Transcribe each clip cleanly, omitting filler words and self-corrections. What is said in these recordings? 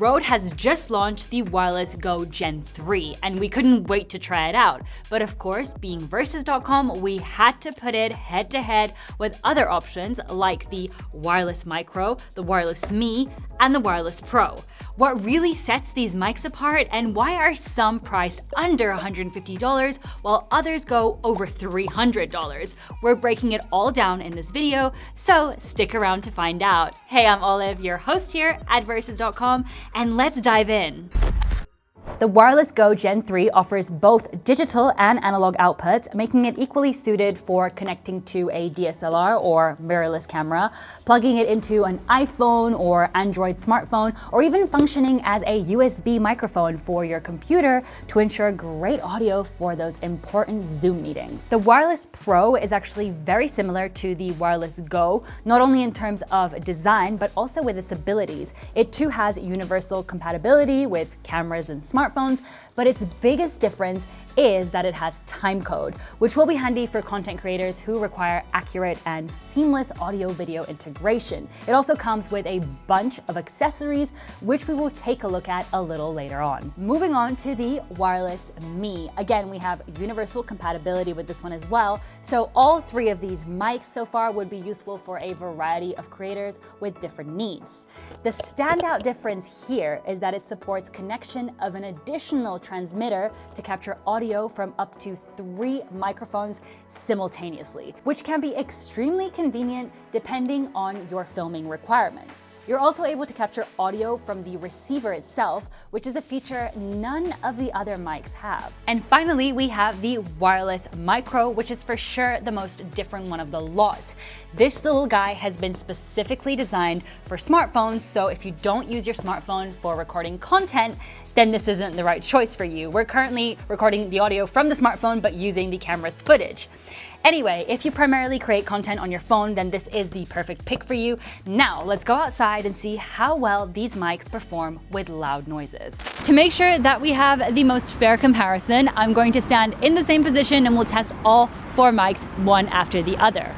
Rode has just launched the Wireless Go Gen 3, and we couldn't wait to try it out. But of course, being Versus.com, we had to put it head to head with other options like the Wireless Micro, the Wireless Me, and the Wireless Pro. What really sets these mics apart, and why are some priced under $150 while others go over $300? We're breaking it all down in this video, so stick around to find out. Hey, I'm Olive, your host here at Versus.com, and let's dive in. The Wireless Go Gen 3 offers both digital and analog outputs, making it equally suited for connecting to a DSLR or mirrorless camera, plugging it into an iPhone or Android smartphone, or even functioning as a USB microphone for your computer to ensure great audio for those important Zoom meetings. The Wireless Pro is actually very similar to the Wireless Go, not only in terms of design, but also with its abilities. It too has universal compatibility with cameras and smartphones, but its biggest difference is that it has timecode, which will be handy for content creators who require accurate and seamless audio-video integration. It also comes with a bunch of accessories, which we will take a look at a little later on. Moving on to the Wireless Me. Again, we have universal compatibility with this one as well, so all three of these mics so far would be useful for a variety of creators with different needs. The standout difference here is that it supports connection of an additional transmitter to capture audio from up to 3 microphones simultaneously, which can be extremely convenient depending on your filming requirements. You're also able to capture audio from the receiver itself, which is a feature none of the other mics have. And finally, we have the Wireless Micro, which is for sure the most different one of the lot. This little guy has been specifically designed for smartphones, so if you don't use your smartphone for recording content, then this isn't the right choice for you. We're currently recording the audio from the smartphone, but using the camera's footage. Anyway, if you primarily create content on your phone, then this is the perfect pick for you. Now, let's go outside and see how well these mics perform with loud noises. To make sure that we have the most fair comparison, I'm going to stand in the same position and we'll test all 4 mics one after the other.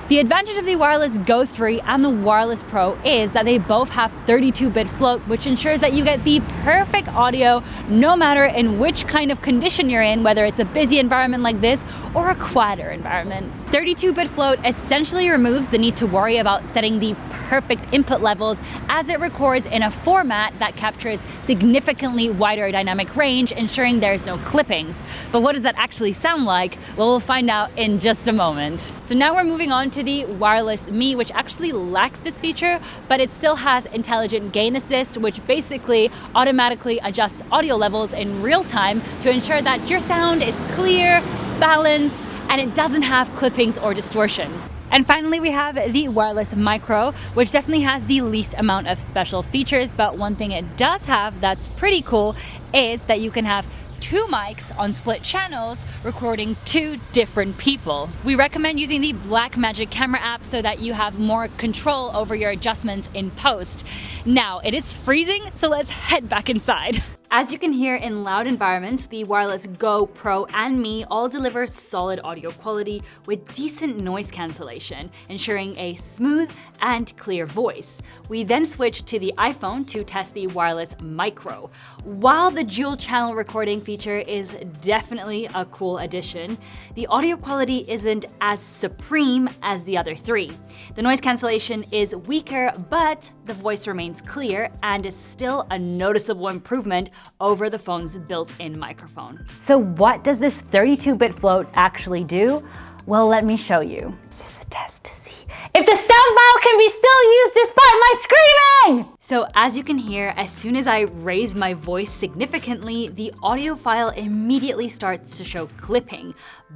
The advantage of the Wireless Go 3 and the Wireless Pro is that they both have 32-bit float, which ensures that you get the perfect audio no matter in which kind of condition you're in, whether it's a busy environment like this or a quieter environment. 32-bit float essentially removes the need to worry about setting the perfect input levels, as it records in a format that captures significantly wider dynamic range, ensuring there's no clippings. But what does that actually sound like? Well, we'll find out in just a moment. So now we're moving on to the Wireless Me, which actually lacks this feature, but it still has intelligent gain assist, which basically automatically adjusts audio levels in real time to ensure that your sound is clear, balanced, and it doesn't have clippings or distortion. And finally, we have the Wireless Micro, which definitely has the least amount of special features, but one thing it does have that's pretty cool is that you can have 2 mics on split channels recording 2 different people. We recommend using the Blackmagic camera app so that you have more control over your adjustments in post. Now, it is freezing, so let's head back inside. As you can hear in loud environments, the Wireless Go, Pro, and Me all deliver solid audio quality with decent noise cancellation, ensuring a smooth and clear voice. We then switched to the iPhone to test the Wireless Micro. While the dual channel recording feature is definitely a cool addition, the audio quality isn't as supreme as the other 3. The noise cancellation is weaker, but the voice remains clear and is still a noticeable improvement over the phone's built-in microphone. So what does this 32-bit float actually do? Well, let me show you. This is a test to see if the sound file can be still used despite my screaming! So as you can hear, as soon as I raise my voice significantly, the audio file immediately starts to show clipping.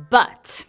But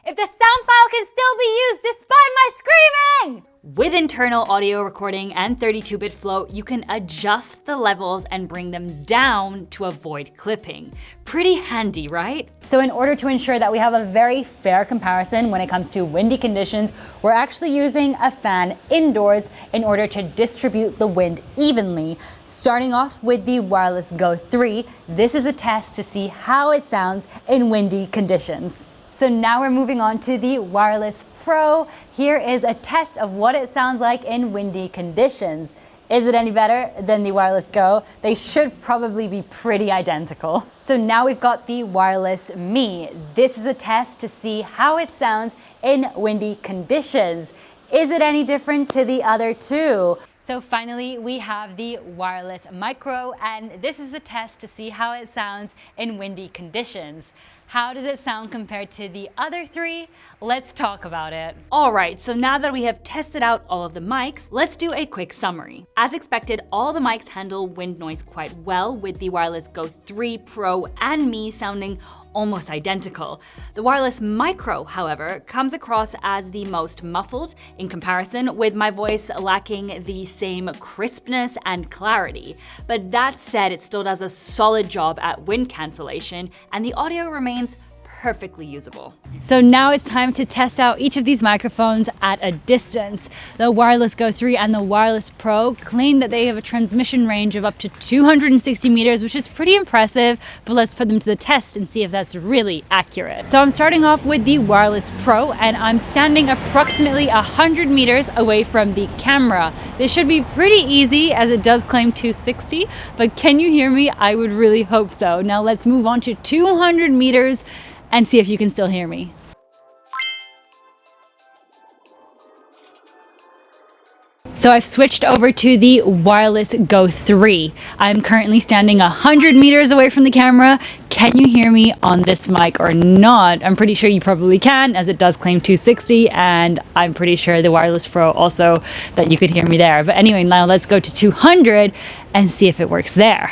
if the sound file can still be used despite my screaming! With internal audio recording and 32-bit float, you can adjust the levels and bring them down to avoid clipping. Pretty handy, right? So in order to ensure that we have a very fair comparison when it comes to windy conditions, we're actually using a fan indoors in order to distribute the wind evenly. Starting off with the Wireless Go 3, this is a test to see how it sounds in windy conditions. So now we're moving on to the Wireless Pro. Here is a test of what it sounds like in windy conditions. Is it any better than the Wireless Go? They should probably be pretty identical. So now we've got the Wireless Me. This is a test to see how it sounds in windy conditions. Is it any different to the other two? So finally, we have the Wireless Micro, and this is a test to see how it sounds in windy conditions. How does it sound compared to the other three? Let's talk about it. All right, so now that we have tested out all of the mics, let's do a quick summary. As expected, all the mics handle wind noise quite well, with the Wireless Go3 Pro and Me sounding almost identical. The Wireless Micro, however, comes across as the most muffled in comparison, with my voice lacking the same crispness and clarity. But that said, it still does a solid job at wind cancellation, and the audio remains perfectly usable. So now it's time to test out each of these microphones at a distance. The Wireless Go3 and the Wireless Pro claim that they have a transmission range of up to 260 meters, which is pretty impressive, but let's put them to the test and see if that's really accurate. So I'm starting off with the Wireless Pro, and I'm standing approximately 100 meters away from the camera. This should be pretty easy as it does claim 260, but can you hear me? I would really hope so. Now let's move on to 200 meters and see if you can still hear me. So I've switched over to the Wireless Go3. I'm currently standing 100 meters away from the camera. Can you hear me on this mic or not? I'm pretty sure you probably can, as it does claim 260, and I'm pretty sure the Wireless Pro also that you could hear me there. But anyway, now let's go to 200 and see if it works there.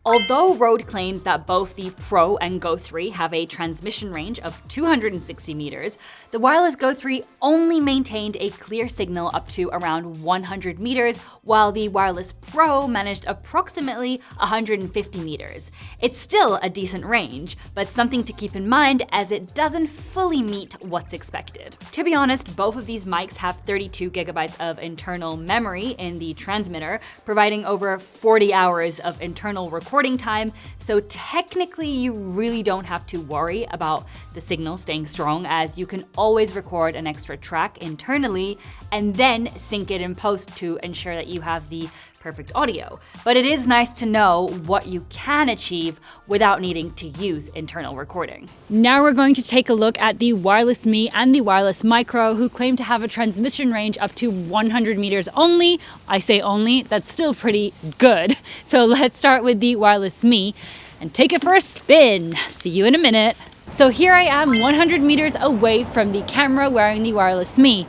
Although RODE claims that both the Pro and Go3 have a transmission range of 260 meters, the Wireless Go3 only maintained a clear signal up to around 100 meters, while the Wireless Pro managed approximately 150 meters. It's still a decent range, but something to keep in mind as it doesn't fully meet what's expected. To be honest, both of these mics have 32 gigabytes of internal memory in the transmitter, providing over 40 hours of internal recording time, so technically you really don't have to worry about the signal staying strong, as you can always record an extra track internally and then sync it in post to ensure that you have the perfect audio. But it is nice to know what you can achieve without needing to use internal recording. Now we're going to take a look at the Wireless Me and the Wireless Micro, who claim to have a transmission range up to 100 meters only. I say only, that's still pretty good. So let's start with the Wireless Me and take it for a spin. See you in a minute. So here I am 100 meters away from the camera wearing the Wireless Me.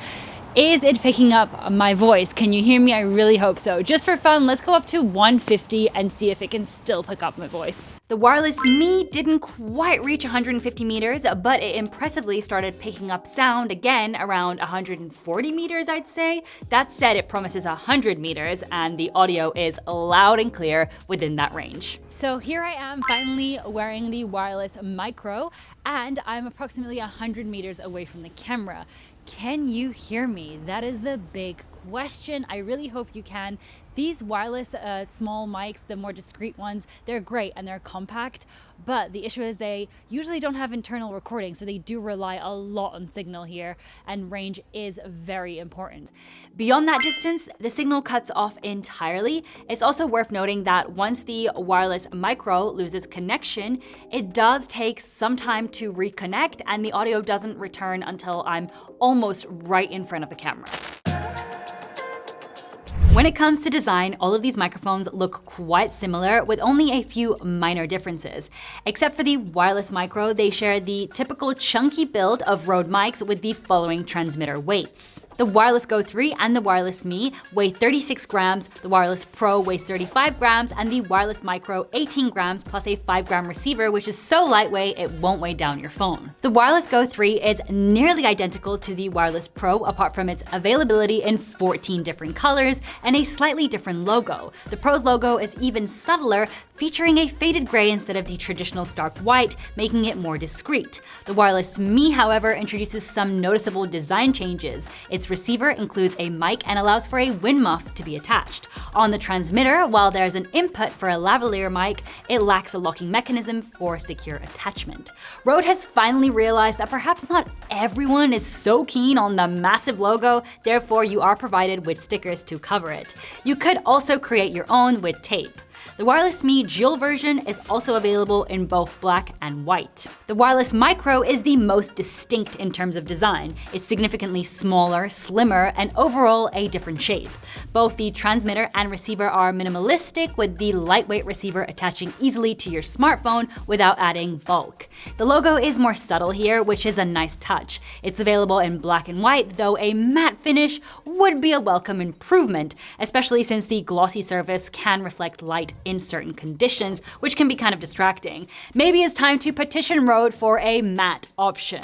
Is it picking up my voice? Can you hear me? I really hope so. Just for fun, let's go up to 150 and see if it can still pick up my voice. The Wireless Me didn't quite reach 150 meters, but it impressively started picking up sound again around 140 meters, I'd say. That said, it promises 100 meters, and the audio is loud and clear within that range. So here I am finally wearing the Wireless Micro, and I'm approximately 100 meters away from the camera. Can you hear me? That is the big question. I really hope you can. These wireless small mics, the more discreet ones, they're great and they're compact, but the issue is they usually don't have internal recording, so they do rely a lot on signal here, and range is very important. Beyond that distance, the signal cuts off entirely. It's also worth noting that once the Wireless Micro loses connection, it does take some time to reconnect, and the audio doesn't return until I'm almost right in front of the camera. When it comes to design, all of these microphones look quite similar, with only a few minor differences. Except for the Wireless Micro, they share the typical chunky build of RODE mics with the following transmitter weights. The Wireless Go3 and the Wireless Me weigh 36 grams, the Wireless Pro weighs 35 grams, and the Wireless Micro 18 grams plus a 5-gram receiver, which is so lightweight it won't weigh down your phone. The Wireless Go3 is nearly identical to the Wireless Pro, apart from its availability in 14 different colors and a slightly different logo. The Pro's logo is even subtler, featuring a faded gray instead of the traditional stark white, making it more discreet. The Wireless Me, however, introduces some noticeable design changes. Its receiver includes a mic and allows for a wind muff to be attached. On the transmitter, while there's an input for a lavalier mic, it lacks a locking mechanism for secure attachment. RODE has finally finally realized that perhaps not everyone is so keen on the massive logo, therefore you are provided with stickers to cover it. You could also create your own with tape. The Wireless Me Dual version is also available in both black and white. The Wireless Micro is the most distinct in terms of design. It's significantly smaller, slimmer, and overall a different shape. Both the transmitter and receiver are minimalistic, with the lightweight receiver attaching easily to your smartphone without adding bulk. The logo is more subtle here, which is a nice touch. It's available in black and white, though a matte finish would be a welcome improvement, especially since the glossy surface can reflect light in certain conditions, which can be kind of distracting. Maybe it's time to petition RODE for a matte option.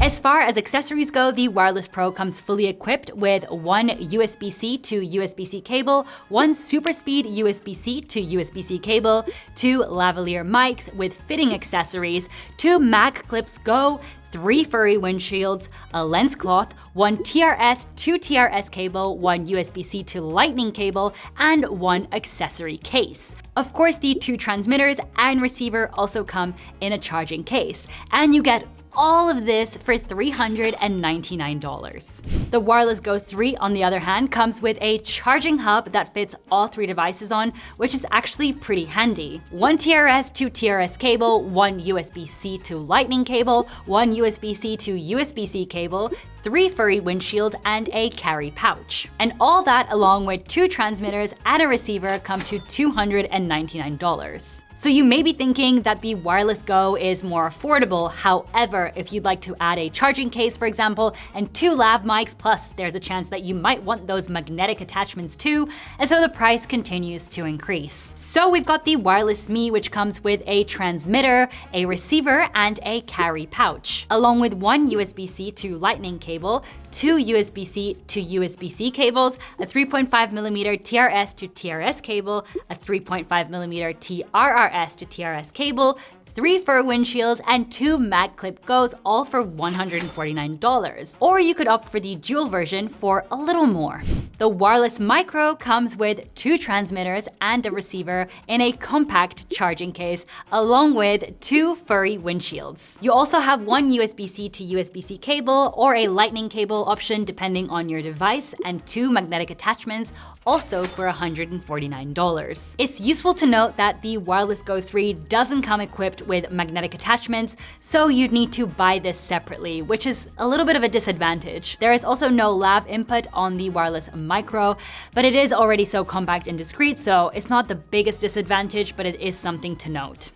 As far as accessories go, the Wireless Pro comes fully equipped with one USB-C to USB-C cable, one super speed USB-C to USB-C cable, two lavalier mics with fitting accessories, two Mac Clips Go, 3 furry windshields, a lens cloth, one TRS to TRS cable, one USB-C to Lightning cable, and one accessory case. Of course, the 2 transmitters and receiver also come in a charging case, and you get all of this for $399. The Wireless GO3, on the other hand, comes with a charging hub that fits all 3 devices on, which is actually pretty handy. One TRS to TRS cable, one USB-C to Lightning cable, one USB-C to USB-C cable, 3 furry windshields, and a carry pouch. And all that, along with 2 transmitters and a receiver, come to $299. So you may be thinking that the Wireless Go is more affordable. However, if you'd like to add a charging case, for example, and 2 lav mics, plus there's a chance that you might want those magnetic attachments too, and so the price continues to increase. So we've got the Wireless Me, which comes with a transmitter, a receiver, and a carry pouch, along with one USB-C to Lightning cable, 2 USB-C to USB-C cables, a 3.5mm TRS to TRS cable, a 3.5mm TRRS to TRS cable, 3 fur windshields, and 2 Mac Clip Go's, all for $149. Or you could opt for the dual version for a little more. The Wireless Micro comes with 2 transmitters and a receiver in a compact charging case, along with 2 furry windshields. You also have one USB-C to USB-C cable or a Lightning cable option depending on your device, and 2 magnetic attachments, also for $149. It's useful to note that the Wireless GO3 doesn't come equipped with magnetic attachments, so you'd need to buy this separately, which is a little bit of a disadvantage. There is also no lav input on the Wireless Micro, but it is already so compact and discreet, so it's not the biggest disadvantage, but it is something to note.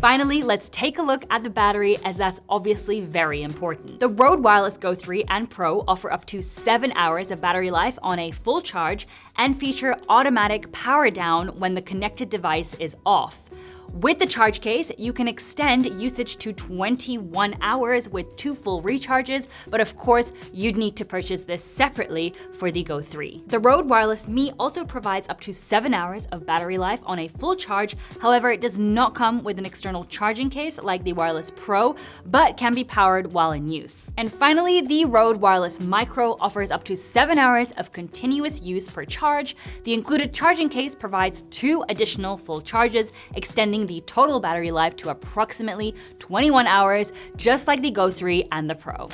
Finally, let's take a look at the battery, as that's obviously very important. The RODE Wireless GO3 and Pro offer up to 7 hours of battery life on a full charge and feature automatic power down when the connected device is off. With the charge case, you can extend usage to 21 hours with 2 full recharges, but of course, you'd need to purchase this separately for the GO3. The RODE Wireless Me also provides up to 7 hours of battery life on a full charge. However, it does not come with an external charging case like the Wireless Pro, but can be powered while in use. And finally, the RODE Wireless Micro offers up to 7 hours of continuous use per charge. The included charging case provides 2 additional full charges, extending the total battery life to approximately 21 hours, just like the GO3 and the Pro.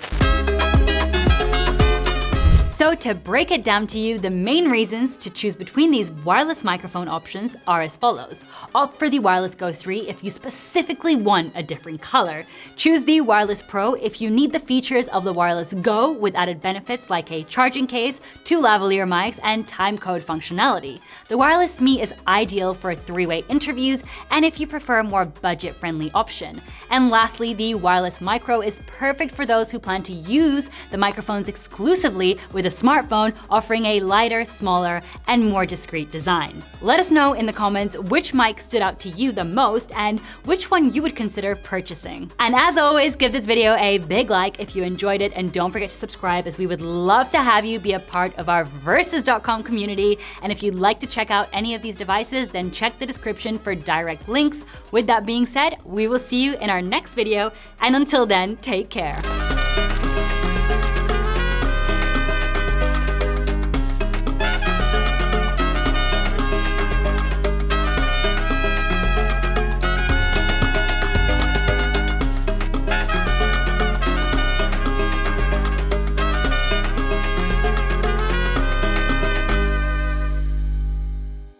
So to break it down to you, the main reasons to choose between these wireless microphone options are as follows. Opt for the Wireless GO3 if you specifically want a different color. Choose the Wireless Pro if you need the features of the Wireless Go with added benefits like a charging case, 2 lavalier mics, and time code functionality. The Wireless Me is ideal for 3-way interviews and if you prefer a more budget-friendly option. And lastly, the Wireless Micro is perfect for those who plan to use the microphones exclusively with a smartphone, offering a lighter, smaller, and more discreet design. Let us know in the comments which mic stood out to you the most and which one you would consider purchasing. And as always, give this video a big like if you enjoyed it, and don't forget to subscribe, as we would love to have you be a part of our Versus.com community. And if you'd like to check out any of these devices, then check the description for direct links. With that being said, we will see you in our next video, and until then, take care.